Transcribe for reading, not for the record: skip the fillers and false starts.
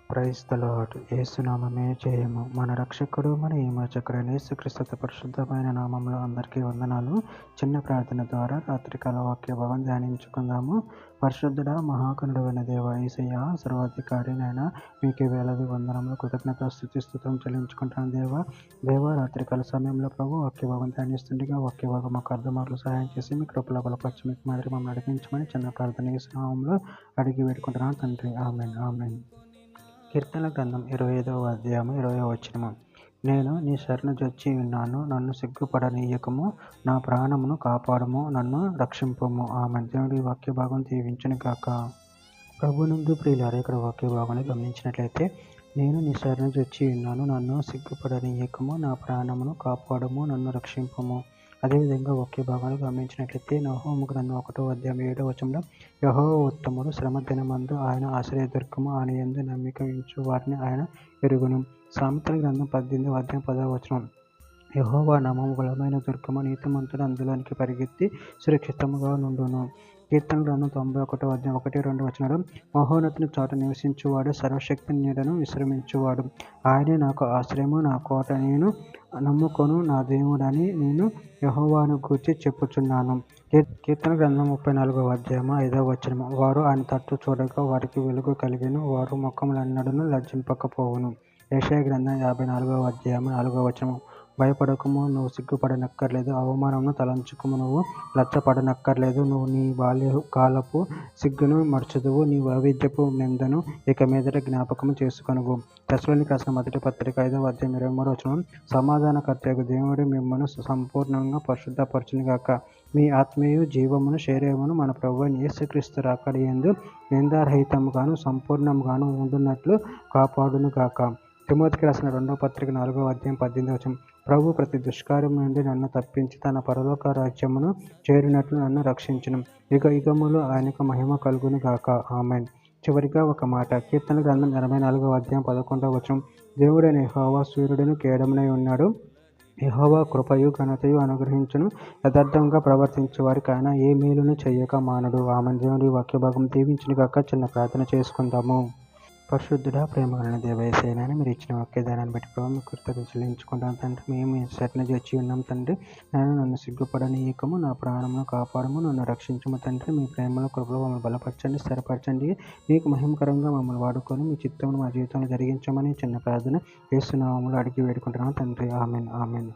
Praise the lord. యేసునామమే జయము. మన రక్షకుడు మన విమోచకుడైన యేసుక్రీస్తు పరిశుద్ధమైన నామంలో అందరికీ వందనాలు. చిన్న ప్రార్థన ద్వారా రాత్రికాల వాక్య భాగం ధ్యానించుకుందాము. పరిశుద్ధుడా మహాకరుడైన దేవ యేసయ్య సర్వాధికారినైనా మీకు వేలాది వందనములు కృతజ్ఞత స్తుతి స్తుతం చెల్లించుకుంటాను దేవ రాత్రికాల సమయంలో ప్రభు వాక్య భాగం ధ్యానిస్తుండగా వాక్య భాగం మాకు అర్థమాటలు సహాయం చేసి మీ కృపలో బలపరిచి మీకు మాదిరి మమ్మల్ని నడిపించమని చిన్న ప్రార్థన యేసునామంలో అడిగి వేడుకుంటున్నాను తండ్రి. Amen amen. కీర్తన గ్రంథం 25వ అధ్యాయము 20వ వచనము. నేను నీ శరణు జొచ్చి ఉన్నాను, నన్ను సిగ్గుపడనీయకము, నా ప్రాణమును కాపాడము, నన్ను రక్షింపుము. ఆమెన్. దేవుడి వాక్య భాగం దీవించును గాక. ప్రభునందు ప్రియులారా, ఇక్కడ వాక్య భాగాన్ని గమనించినట్లయితే, నేను నీ శరణు జొచ్చి ఉన్నాను, నన్ను సిగ్గుపడనీయకము, నా ప్రాణమును కాపాడము, నన్ను రక్షింపుము. అదేవిధంగా వాక్య భాగాన్ని గమనించినట్లయితే నహూము గ్రంథం 1వ అధ్యాయం 7వ వచనంలో, యెహోవా ఉత్తముడు, శ్రమ దినమందు ఆయన ఆశ్రయదుర్గము, ఆయన యందు నమ్మిక ఉంచు వారిని ఆయన ఎరుగును. సామెతల గ్రంథం 18వ అధ్యాయం 10వ వచనం, యెహోవా నామము బలమైన దుర్గము, నీతిమంతుడు అందులోనికి పరిగెత్తి సురక్షితముగా నుండును. కీర్తన గ్రంథం 91వ అధ్యాయం 1-2 వచనాలు, మహోన్నతుని చోట నివసించువాడు, సర్వశక్తి నీడను విశ్రమించువాడు. ఆయనే నాకు ఆశ్రయము, నా కోట, నేను నమ్ముకొను నా దేవుడని నేను యెహోవాను గూర్చి చెప్పుచున్నాను. కీర్తన గ్రంథం 34వ అధ్యాయం 5వ వచనము, వారు ఆయన తట్టు చూడగా వారికి వెలుగు కలిగెను, వారు ముఖములెన్నడూను లజ్జింపకపోవును. యెషయా గ్రంథం 54వ అధ్యాయం 4వ వచనము, భయపడకము, నువ్వు సిగ్గుపడనక్కర్లేదు, అవమానమును తలంచుకుము, నువ్వు లజ్జపడనక్కర్లేదు, నువ్వు నీ బాల్యకాలపు సిగ్గును మరచుదువు, నీ వైవిధ్యపు నిందను ఇక మీదట జ్ఞాపకము చేసుకొనువు. తెస్సలోనికీయులకు రాసిన మొదటి పత్రిక 5వ అధ్యాయం 23వ వచనం, సమాధానకర్తయగు దేవుడు మిమ్మల్ని సంపూర్ణంగా పరిశుద్ధపరచును గాక, మీ ఆత్మయు జీవమును శరీరమును మన ప్రభువైన యేసుక్రీస్తు రాకడ యందు నిందారహితముగాను సంపూర్ణముగాను ఉండునట్లు కాపాడును గాక. తిమోతికి రాసిన 2వ పత్రిక 4వ అధ్యాయం 18వ వచనం, ప్రభు ప్రతి దుష్కార్యం నుండి నన్ను తప్పించి తన పరలోక రాజ్యమును చేరినట్లు నన్ను రక్షించును. యుగ యుగములు ఆయనకు మహిమ కలుగును గాక. ఆమెన్. చివరిగా ఒక మాట, కీర్తన గ్రంథం 84వ అధ్యాయం 11వ వచనం, దేవుడైన యెహోవా సూర్యుడును కేడమునై ఉన్నాడు, యెహోవా కృపయు ఘనతయు అనుగ్రహించును, యథార్థంగా ప్రవర్తించే వారికి ఆయన ఏ మేలును చెయ్యక మానడు. ఆమెన్. దేవుడి వాక్య భాగం దీవించును గాక. చిన్న ప్రార్థన చేసుకుందాము. పరిశుద్ధుడా ప్రేమగల దేవ యేసయ్యా, మీరు ఇచ్చిన వాక్యదానాన్ని బట్టి ప్రభావ మీకు కృతజ్ఞతలు చెల్లించుకుంటాను తండ్రి. మేము శరణు జొచ్చి ఉన్నాం తండ్రి. నన్ను సిగ్గుపడనీయకము, నా ప్రాణమును కాపాడము, నన్ను రక్షించము తండ్రి. మీ ప్రేమలో కృపలో మమ్మల్ని బలపరచండి, స్థిరపరచండి. మీకు మహిమకరంగా మమ్మల్ని వాడుకొని మీ చిత్తమును మా జీవితంలో జరిగించమని చిన్న ప్రార్థన యేసు నామములో అడిగి వేడుకుంటున్నాను తండ్రి. Amen amen.